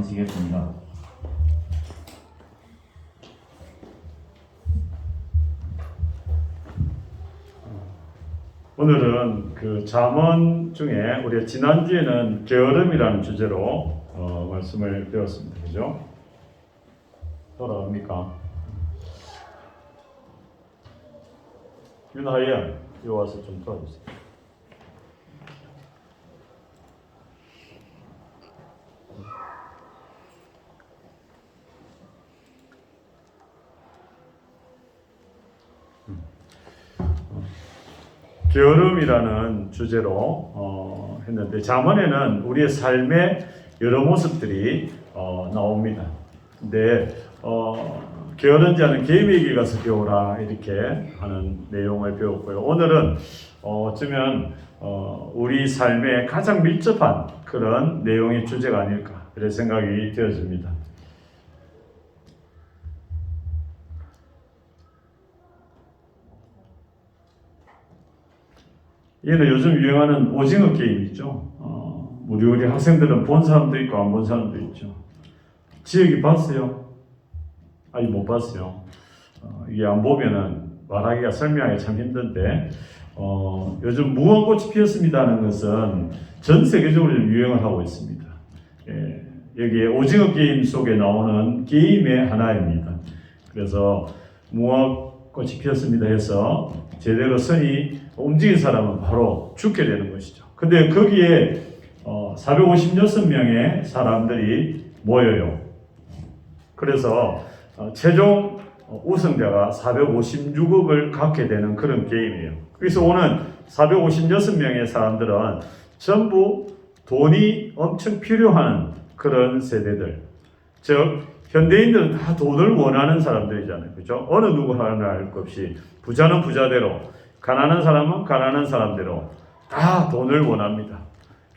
마치겠습니다. 오늘은 그 잠언 중에 우리가 지난주에는 게으름이라는 주제로 말씀을 배웠습니다. 그죠? 돌아갑니까? 윤하연, 여기 와서 좀 도와주세요. 게으름이라는 주제로 했는데 잠언에는 우리의 삶의 여러 모습들이 나옵니다. 근데 게으른지 않은 개미에게 가서 배우라 이렇게 하는 내용을 배웠고요. 오늘은 어쩌면 우리 삶에 가장 밀접한 그런 내용의 주제가 아닐까 이런 생각이 되어집니다. 얘는 요즘 유행하는 오징어 게임이죠. 우리 학생들은 본 사람도 있고 안 본 사람도 있죠. 지역이 봤어요? 아니 못 봤어요. 이게 안 보면은 말하기가 설명하기 참 힘든데 요즘 무화꽃이 피었습니다는 것은 전 세계적으로 좀 유행을 하고 있습니다. 예, 여기에 오징어 게임 속에 나오는 게임의 하나입니다. 그래서 무화꽃이 피었습니다 해서 제대로 선이 움직인 사람은 바로 죽게 되는 것이죠. 근데 거기에 456명의 사람들이 모여요. 그래서 최종 우승자가 456억을 갖게 되는 그런 게임이에요. 그래서 오는 456명의 사람들은 전부 돈이 엄청 필요한 그런 세대들. 즉 현대인들은 다 돈을 원하는 사람들이잖아요. 그렇죠? 어느 누구 하나 할 것 없이 부자는 부자대로, 가난한 사람은 가난한 사람대로 다 돈을 원합니다.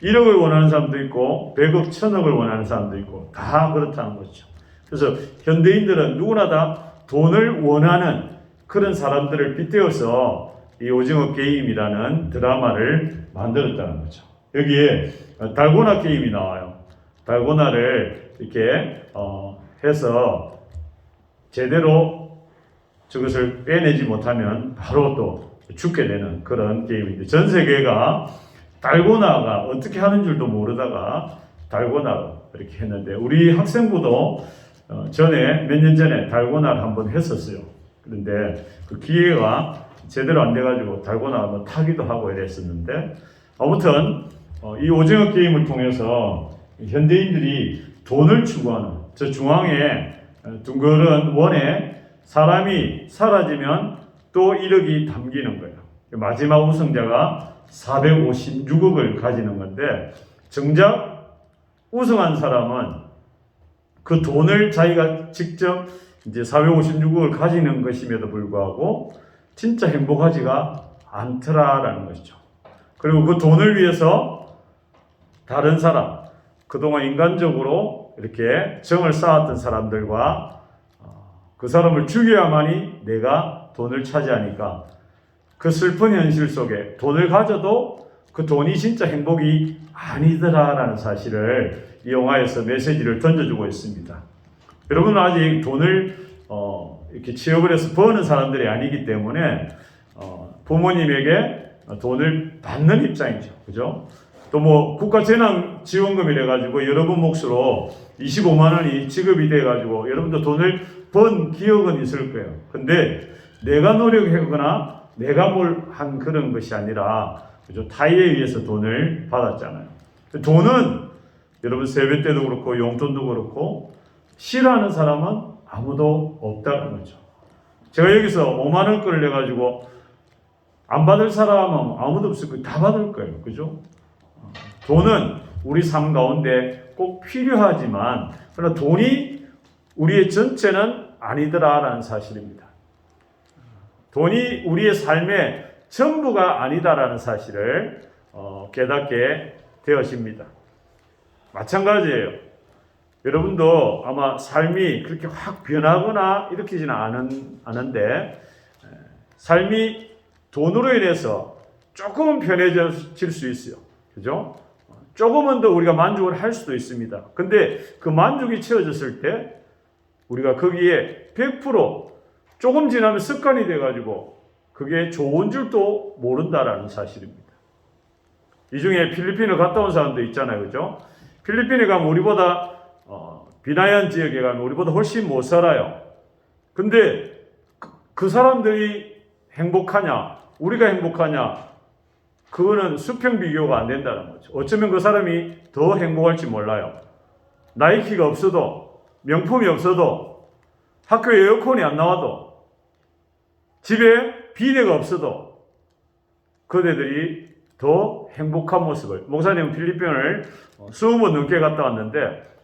1억을 원하는 사람도 있고 100억, 1000억을 원하는 사람도 있고 다 그렇다는 거죠. 그래서 현대인들은 누구나 다 돈을 원하는 그런 사람들을 빗대어서 이 오징어 게임이라는 드라마를 만들었다는 거죠. 여기에 달고나 게임이 나와요. 달고나를 이렇게 해서 제대로 저것을 빼내지 못하면 바로 또 죽게 되는 그런 게임인데 전 세계가 달고나가 어떻게 하는 줄도 모르다가 달고나 이렇게 했는데 우리 학생부도 전에 몇 년 전에 달고나를 한번 했었어요. 그런데 그 기회가 제대로 안 돼가지고 달고나 한번 타기도 하고 이랬었는데 아무튼 이 오징어 게임을 통해서 현대인들이 돈을 추구하는 저 중앙에 둥그런 원에 사람이 사라지면 또 1억이 담기는 거예요. 마지막 우승자가 456억을 가지는 건데 정작 우승한 사람은 그 돈을 자기가 직접 이제 456억을 가지는 것임에도 불구하고 진짜 행복하지가 않더라라는 것이죠. 그리고 그 돈을 위해서 다른 사람, 그동안 인간적으로 이렇게 정을 쌓았던 사람들과 그 사람을 죽여야만이 내가 돈을 차지하니까 그 슬픈 현실 속에 돈을 가져도 그 돈이 진짜 행복이 아니더라라는 사실을 이 영화에서 메시지를 던져주고 있습니다. 여러분은 아직 돈을 이렇게 취업을 해서 버는 사람들이 아니기 때문에 부모님에게 돈을 받는 입장이죠. 그죠? 또 뭐 국가재난지원금이래 가지고 여러분 몫으로 25만 원이 지급이 돼 가지고 여러분도 돈을 번 기억은 있을 거예요. 근데 내가 노력하거나 내가 뭘 한 그런 것이 아니라 그죠? 타의에 의해서 돈을 받았잖아요. 돈은 여러분 세배 때도 그렇고 용돈도 그렇고 싫어하는 사람은 아무도 없다는 거죠. 제가 여기서 5만 원 거를 내가지고 안 받을 사람은 아무도 없을 거예요. 다 받을 거예요. 그죠? 돈은 우리 삶 가운데 꼭 필요하지만 그러나 돈이 우리의 전체는 아니더라라는 사실입니다. 돈이 우리의 삶의 전부가 아니다라는 사실을 깨닫게 되어집니다. 마찬가지예요. 여러분도 아마 삶이 그렇게 확 변하거나 이렇게지는 않은데 삶이 돈으로 인해서 조금은 편해질 수 있어요. 그죠? 조금은 더 우리가 만족을 할 수도 있습니다. 근데 그 만족이 채워졌을 때 우리가 거기에 100% 조금 지나면 습관이 돼가지고 그게 좋은 줄도 모른다라는 사실입니다. 이 중에 필리핀을 갔다 온 사람도 있잖아요. 그죠? 필리핀에 가면 우리보다 비나이안 지역에 가면 우리보다 훨씬 못 살아요. 근데 그 사람들이 행복하냐, 우리가 행복하냐, 그거는 수평 비교가 안 된다는 거죠. 어쩌면 그 사람이 더 행복할지 몰라요. 나이키가 없어도, 명품이 없어도, 학교에 에어컨이 안 나와도, 집에 비데가 없어도 그대들이 더 행복한 모습을, 목사님은 필리핀을 20번 넘게 갔다 왔는데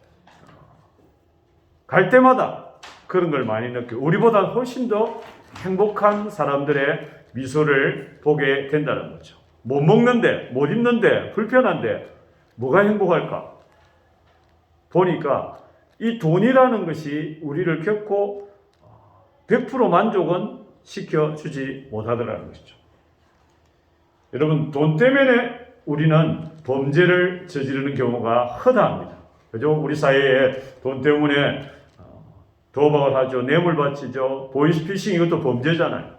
갈 때마다 그런 걸 많이 느껴요. 우리보다 훨씬 더 행복한 사람들의 미소를 보게 된다는 거죠. 못 먹는데, 못 입는데, 불편한데 뭐가 행복할까? 보니까 이 돈이라는 것이 우리를 결코 100% 만족은 시켜주지 못하더라는 것이죠. 여러분, 돈 때문에 우리는 범죄를 저지르는 경우가 허다합니다. 그죠? 우리 사회에 돈 때문에 도박을 하죠. 뇌물 바치죠. 보이스피싱, 이것도 범죄잖아요.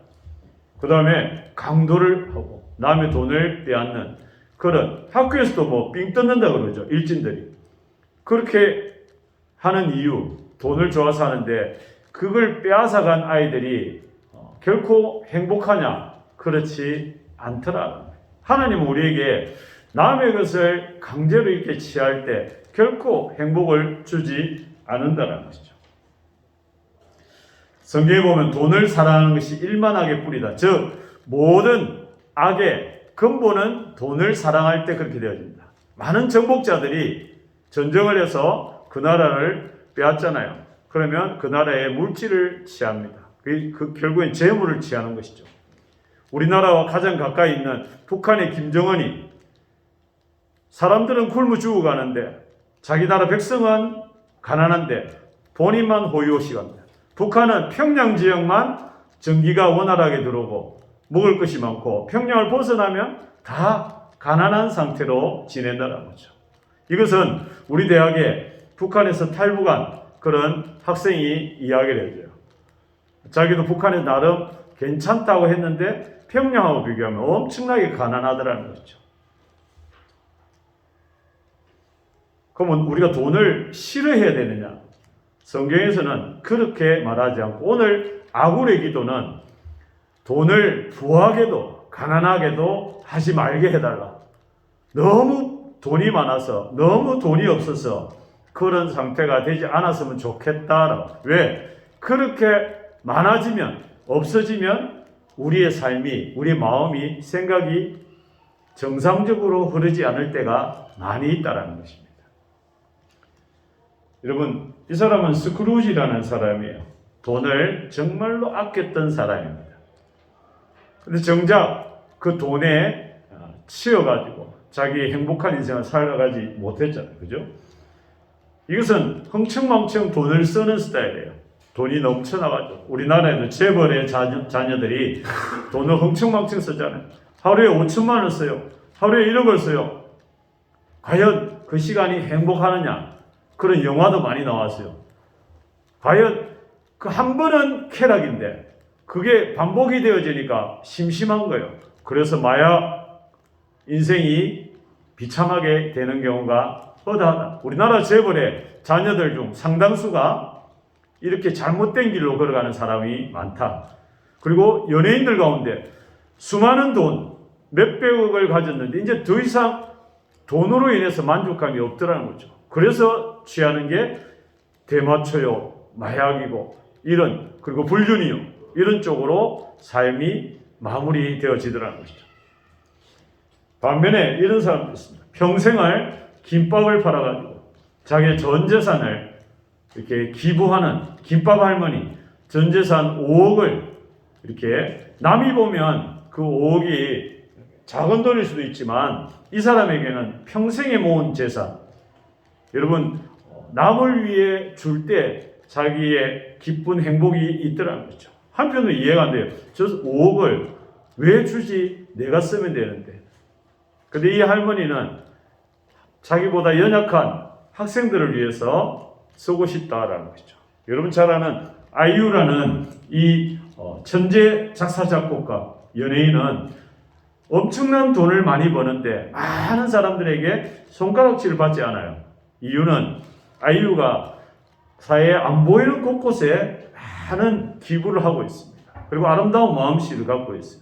그 다음에 강도를 하고 남의 돈을 빼앗는 그런, 학교에서도 뭐 삥 뜯는다 그러죠. 일진들이. 그렇게 하는 이유, 돈을 좋아서 하는데 그걸 빼앗아간 아이들이 결코 행복하냐? 그렇지 않더라. 하나님은 우리에게 남의 것을 강제로 이렇게 취할 때 결코 행복을 주지 않는다는 것이죠. 성경에 보면 돈을 사랑하는 것이 일만악의 뿌리다. 즉 모든 악의 근본은 돈을 사랑할 때 그렇게 되어집니다. 많은 정복자들이 전쟁을 해서 그 나라를 빼앗잖아요. 그러면 그 나라의 물질을 취합니다. 결국엔 재물을 취하는 것이죠. 우리나라와 가장 가까이 있는 북한의 김정은이 사람들은 굶어 죽어가는데 자기 나라 백성은 가난한데 본인만 호의호식 합니다. 북한은 평양 지역만 전기가 원활하게 들어오고 먹을 것이 많고 평양을 벗어나면 다 가난한 상태로 지낸다는 거죠. 이것은 우리 대학에 북한에서 탈북한 그런 학생이 이야기를 해줘요. 자기도 북한에 나름 괜찮다고 했는데 평양하고 비교하면 엄청나게 가난하더라는 거죠. 그러면 우리가 돈을 싫어해야 되느냐? 성경에서는 그렇게 말하지 않고 오늘 아굴의 기도는 돈을 부하게도 가난하게도 하지 말게 해달라. 너무 돈이 많아서 너무 돈이 없어서 그런 상태가 되지 않았으면 좋겠다. 왜? 그렇게 많아지면 없어지면 우리의 삶이, 우리 마음이, 생각이 정상적으로 흐르지 않을 때가 많이 있다는 것입니다. 여러분, 이 사람은 스크루지라는 사람이에요. 돈을 정말로 아꼈던 사람입니다. 근데 정작 그 돈에 치여가지고 자기 행복한 인생을 살아가지 못했잖아요. 그죠? 이것은 흥청망청 돈을 쓰는 스타일이에요. 돈이 넘쳐나가지고. 우리나라에도 재벌의 자녀들이 돈을 흥청망청 쓰잖아요. 하루에 5천만 원 써요. 하루에 1억을 써요. 과연 그 시간이 행복하느냐? 그런 영화도 많이 나왔어요. 과연 그 한 번은 쾌락인데 그게 반복이 되어지니까 심심한 거예요. 그래서 마약 인생이 비참하게 되는 경우가 허다하다. 우리나라 재벌의 자녀들 중 상당수가 이렇게 잘못된 길로 걸어가는 사람이 많다. 그리고 연예인들 가운데 수많은 돈, 몇백억을 가졌는데 이제 더 이상 돈으로 인해서 만족감이 없더라는 거죠. 그래서 취하는 게 대마초요, 마약이고 그리고 불륜이요, 이런 쪽으로 삶이 마무리되어지더라는 것이죠. 반면에 이런 사람도 있습니다. 평생을 김밥을 팔아가지고 자기의 전 재산을 이렇게 기부하는 김밥 할머니, 전 재산 5억을 이렇게 남이 보면 그 5억이 작은 돈일 수도 있지만 이 사람에게는 평생에 모은 재산. 여러분, 남을 위해 줄 때 자기의 기쁜 행복이 있더라는 거죠. 한편으로 이해가 안 돼요. 저 5억을 왜 주지? 내가 쓰면 되는데. 근데 이 할머니는 자기보다 연약한 학생들을 위해서 쓰고 싶다라는 거죠. 여러분 잘 아는 아이유라는 이 천재 작사 작곡가 연예인은 엄청난 돈을 많이 버는데 많은 사람들에게 손가락질을 받지 않아요. 이유는 아이유가 사회에 안 보이는 곳곳에 많은 기부를 하고 있습니다. 그리고 아름다운 마음씨를 갖고 있어요.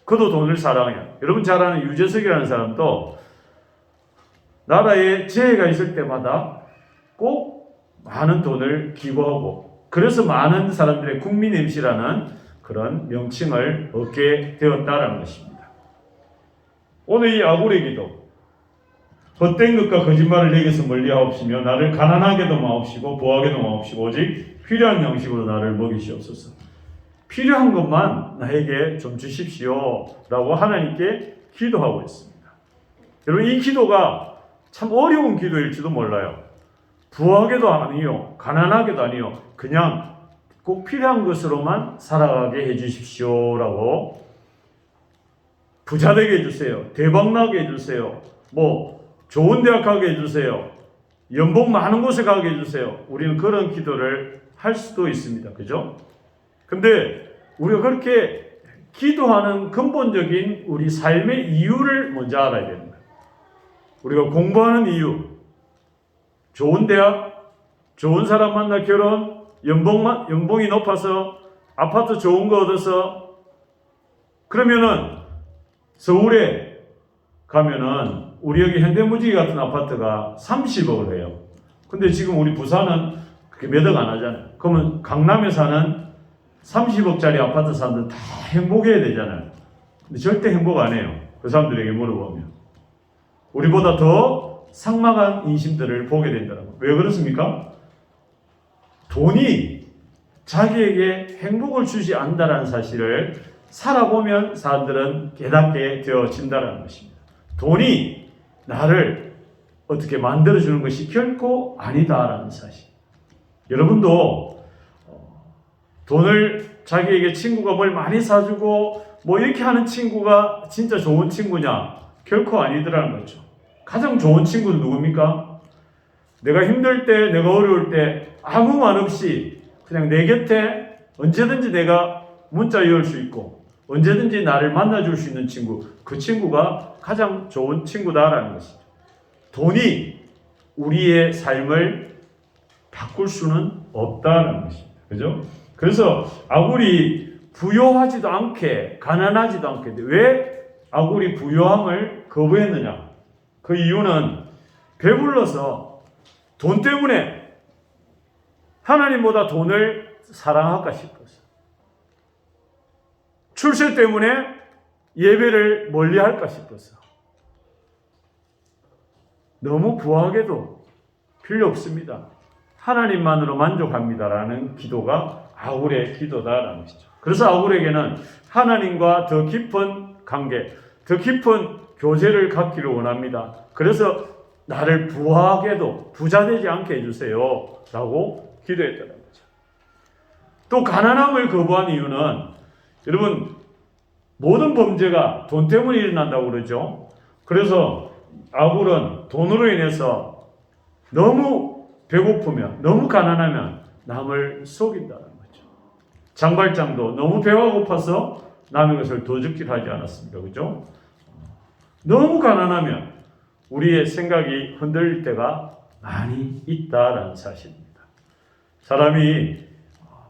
그도 돈을 사랑해요. 여러분 잘 아는 유재석이라는 사람도 나라에 재해가 있을 때마다 꼭 많은 돈을 기부하고 그래서 많은 사람들의 국민 MC라는 그런 명칭을 얻게 되었다는 것입니다. 오늘 이 아굴의 기도, 헛된 것과 거짓말을 내게서 멀리하옵시며 나를 가난하게도 마옵시고 부하게도 마옵시고 오직 필요한 양식으로 나를 먹이시옵소서. 필요한 것만 나에게 좀 주십시오 라고 하나님께 기도하고 있습니다. 여러분 이 기도가 참 어려운 기도일지도 몰라요. 부하게도 아니요 가난하게도 아니요 그냥 꼭 필요한 것으로만 살아가게 해주십시오 라고 부자 되게 해주세요. 대박나게 해주세요. 뭐 좋은 대학 가게 해주세요. 연봉 많은 곳에 가게 해주세요. 우리는 그런 기도를 할 수도 있습니다. 그죠? 근데 우리가 그렇게 기도하는 근본적인 우리 삶의 이유를 먼저 알아야 됩니다. 우리가 공부하는 이유, 좋은 대학, 좋은 사람 만나 결혼, 연봉이 높아서 아파트 좋은 거 얻어서 그러면은 서울에 가면은 우리 여기 현대무지개 같은 아파트가 30억을 해요. 근데 지금 우리 부산은 그게 몇 억 안 하잖아요. 그러면 강남에 사는 30억짜리 아파트 사람들 다 행복해야 되잖아요. 근데 절대 행복 안 해요. 그 사람들에게 물어보면. 우리보다 더 삭막한 인심들을 보게 된다고. 왜 그렇습니까? 돈이 자기에게 행복을 주지 않는다는 사실을 살아보면 사람들은 깨닫게 되어진다는 것입니다. 돈이 나를 어떻게 만들어주는 것이 결코 아니다라는 사실. 여러분도 돈을 자기에게 친구가 뭘 많이 사주고 뭐 이렇게 하는 친구가 진짜 좋은 친구냐? 결코 아니더라는 거죠. 가장 좋은 친구는 누굽니까? 내가 힘들 때, 내가 어려울 때 아무 말 없이 그냥 내 곁에 언제든지 내가 문자 열 수 있고 언제든지 나를 만나줄 수 있는 친구, 그 친구가 가장 좋은 친구다라는 것이죠. 돈이 우리의 삶을 바꿀 수는 없다는 것입니다. 그죠? 그래서 아굴이 부요하지도 않게 가난하지도 않게 왜 아굴이 부요함을 거부했느냐? 그 이유는 배불러서 돈 때문에 하나님보다 돈을 사랑할까 싶어서 출세 때문에 예배를 멀리할까 싶어서 너무 부하게도 필요 없습니다. 하나님만으로 만족합니다라는 기도가 아굴의 기도다라는 것이죠. 그래서 아굴에게는 하나님과 더 깊은 관계, 더 깊은 교제를 갖기를 원합니다. 그래서 나를 부하게도 부자 되지 않게 해주세요 라고 기도했다는 거죠. 또 가난함을 거부한 이유는 여러분 모든 범죄가 돈 때문에 일어난다고 그러죠. 그래서 아굴은 돈으로 인해서 너무 배고프면 너무 가난하면 남을 속인다는 거죠. 장발장도 너무 배가 고파서 남의 것을 도둑질 하지 않았습니다. 그죠? 너무 가난하면 우리의 생각이 흔들릴 때가 많이 있다라는 사실입니다. 사람이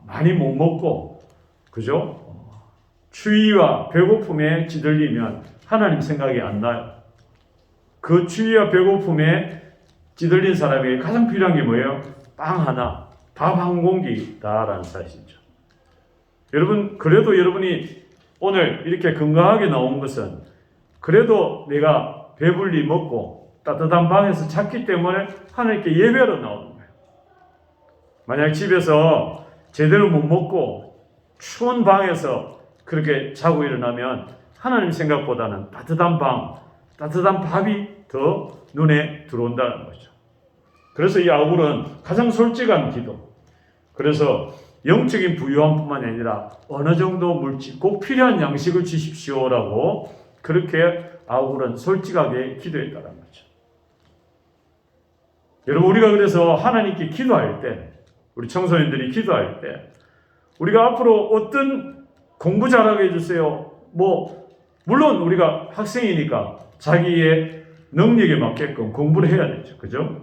많이 못 먹고 그죠? 추위와 배고픔에 찌들리면 하나님 생각이 안 나요. 그 추위와 배고픔에 찌들린 사람에게 가장 필요한 게 뭐예요? 빵 하나, 밥 한 공기다라는 사실이죠. 여러분, 그래도 여러분이 오늘 이렇게 건강하게 나온 것은 그래도 내가 배불리 먹고 따뜻한 방에서 잤기 때문에 하나님께 예배로 나오는 거예요. 만약 집에서 제대로 못 먹고 추운 방에서 그렇게 자고 일어나면 하나님 생각보다는 따뜻한 방, 따뜻한 밥이 더 눈에 들어온다는 거죠. 그래서 이 아굴은 가장 솔직한 기도. 그래서 영적인 부유함뿐만 아니라 어느 정도 물질, 꼭 필요한 양식을 주십시오라고 그렇게 아굴은 솔직하게 기도했다는 거죠. 여러분, 우리가 그래서 하나님께 기도할 때, 우리 청소년들이 기도할 때, 우리가 앞으로 어떤 공부 잘하게 해주세요. 물론 우리가 학생이니까 자기의 능력에 맞게끔 공부를 해야 되죠. 그죠?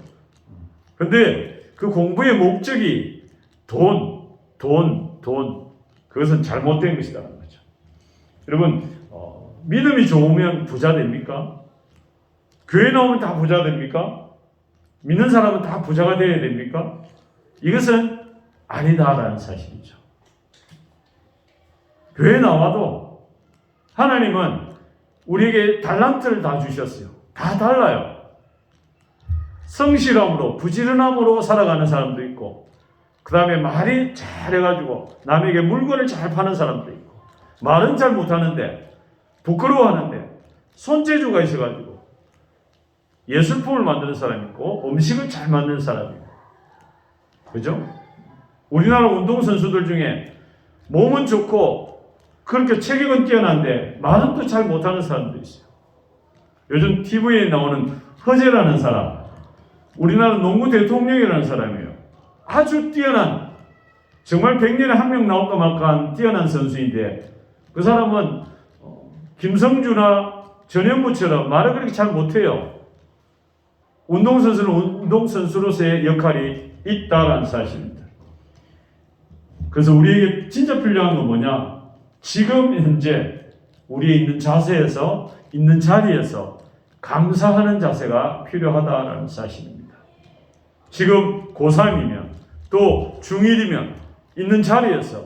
근데 그 공부의 목적이 돈. 그것은 잘못된 것이라는 거죠. 여러분, 믿음이 좋으면 부자 됩니까? 교회 나오면 다 부자 됩니까? 믿는 사람은 다 부자가 되어야 됩니까? 이것은 아니다라는 사실이죠. 교회 나와도 하나님은 우리에게 달란트를 다 주셨어요. 다 달라요. 성실함으로, 부지런함으로 살아가는 사람도 있고, 그 다음에 말이 잘해가지고 남에게 물건을 잘 파는 사람도 있고, 말은 잘 못하는데 부끄러워하는데 손재주가 있어가지고 예술품을 만드는 사람이 있고, 음식을 잘 만드는 사람이 있고, 그죠? 우리나라 운동선수들 중에 몸은 좋고 그렇게 체격은 뛰어난데 말은 또 잘 못하는 사람도 있어요. 요즘 TV에 나오는 허재라는 사람, 우리나라 농구 대통령이라는 사람이에요. 아주 뛰어난, 정말 100년에 한 명 나올까 말까한 뛰어난 선수인데, 그 사람은 김성주나 전현무처럼 말을 그렇게 잘 못해요. 운동선수는 운동선수로서의 역할이 있다라는 사실입니다. 그래서 우리에게 진짜 필요한 건 뭐냐? 지금 현재 우리의 있는 자세에서, 있는 자리에서 감사하는 자세가 필요하다라는 사실입니다. 지금 고3이면, 또 중1이면 있는 자리에서,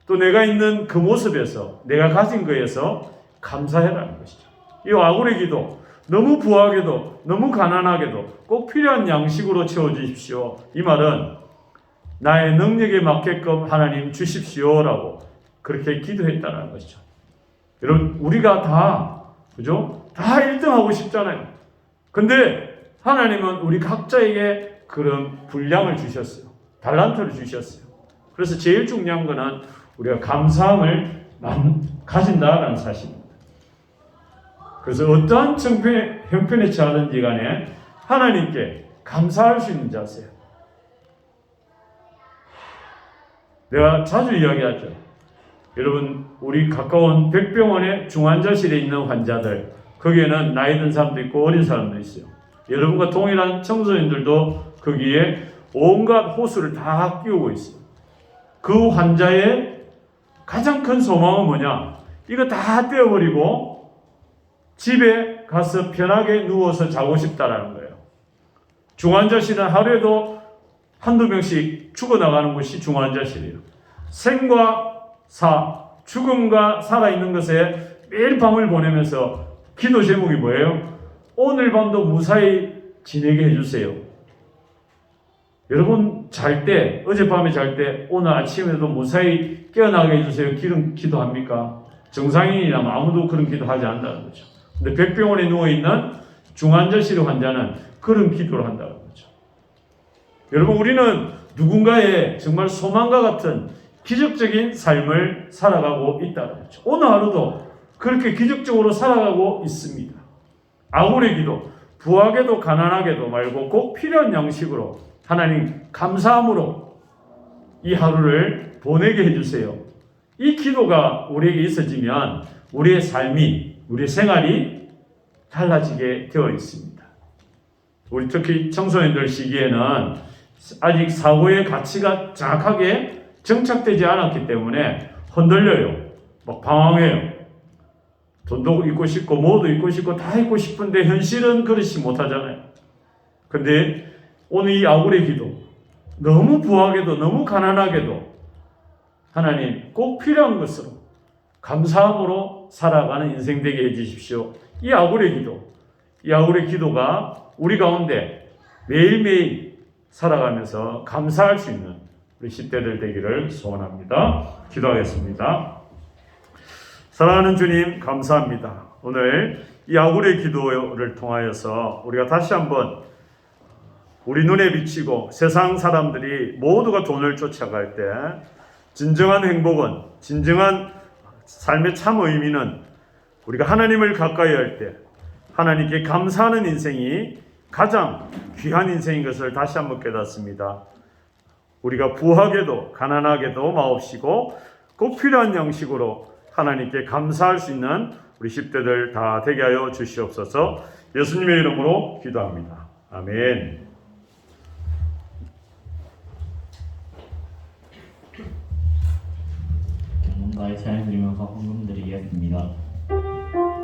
또 내가 있는 그 모습에서, 내가 가진 거에서 감사해라는 것이죠. 이 아굴의 기도, 너무 부하게도 너무 가난하게도 꼭 필요한 양식으로 채워주십시오. 이 말은 나의 능력에 맞게끔 하나님 주십시오라고 그렇게 기도했다는 것이죠. 여러분, 우리가 다, 그죠? 다 1등 하고 싶잖아요. 근데 하나님은 우리 각자에게 그런 분량을 주셨어요. 달란트를 주셨어요. 그래서 제일 중요한 거는 우리가 감사함을 가진다라는 사실입니다. 그래서 어떠한 형편에 처하든지 간에 하나님께 감사할 수 있는 자세요. 내가 자주 이야기하죠. 여러분, 우리 가까운 백병원의 중환자실에 있는 환자들, 거기에는 나이 든 사람도 있고 어린 사람도 있어요. 여러분과 동일한 청소년들도 거기에 온갖 호수를 다 끼우고 있어요. 그 환자의 가장 큰 소망은 뭐냐? 이거 다 떼어버리고 집에 가서 편하게 누워서 자고 싶다라는 거예요. 중환자실은 하루에도 한두 명씩 죽어나가는 곳이 중환자실이에요. 생과 사, 죽음과 살아있는 것에 매일 밤을 보내면서 기도 제목이 뭐예요? 오늘 밤도 무사히 지내게 해주세요. 여러분, 잘 때, 어젯밤에 잘 때 오늘 아침에도 무사히 깨어나게 해주세요. 기도합니까? 정상인이라면 아무도 그런 기도하지 않는다는 거죠. 근데 백병원에 누워있는 중환자실 환자는 그런 기도를 한다는 거죠. 여러분, 우리는 누군가의 정말 소망과 같은 기적적인 삶을 살아가고 있다는 거죠. 오늘 하루도 그렇게 기적적으로 살아가고 있습니다. 아굴의 기도, 부하게도 가난하게도 말고 꼭 필요한 양식으로 하나님 감사함으로 이 하루를 보내게 해주세요. 이 기도가 우리에게 있어지면 우리의 삶이, 우리의 생활이 달라지게 되어 있습니다. 우리 특히 청소년들 시기에는 아직 사고의 가치가 정확하게 정착되지 않았기 때문에 흔들려요. 막 방황해요. 돈도 있고 싶고 뭐도 있고 싶고 다 있고 싶은데 현실은 그렇지 못하잖아요. 근데 오늘 이 아굴의 기도, 너무 부하게도 너무 가난하게도 하나님 꼭 필요한 것으로 감사함으로 살아가는 인생 되게 해주십시오. 이 아굴의 기도, 이 아굴의 기도가 우리 가운데 매일매일 살아가면서 감사할 수 있는 우리 10대들 되기를 소원합니다. 기도하겠습니다. 사랑하는 주님, 감사합니다. 오늘 이 아굴의 기도를 통하여서 우리가 다시 한번 우리 눈에 비치고 세상 사람들이 모두가 돈을 쫓아갈 때 진정한 행복은, 진정한 삶의 참 의미는 우리가 하나님을 가까이 할 때 하나님께 감사하는 인생이 가장 귀한 인생인 것을 다시 한번 깨닫습니다. 우리가 부하게도 가난하게도 마옵시고 꼭 필요한 양식으로 하나님께 감사할 수 있는 우리 10대들 다 되게 하여 주시옵소서. 예수님의 이름으로 기도합니다. 아멘. 전문가의 찬양 드리면서 헌금 드리겠습니다.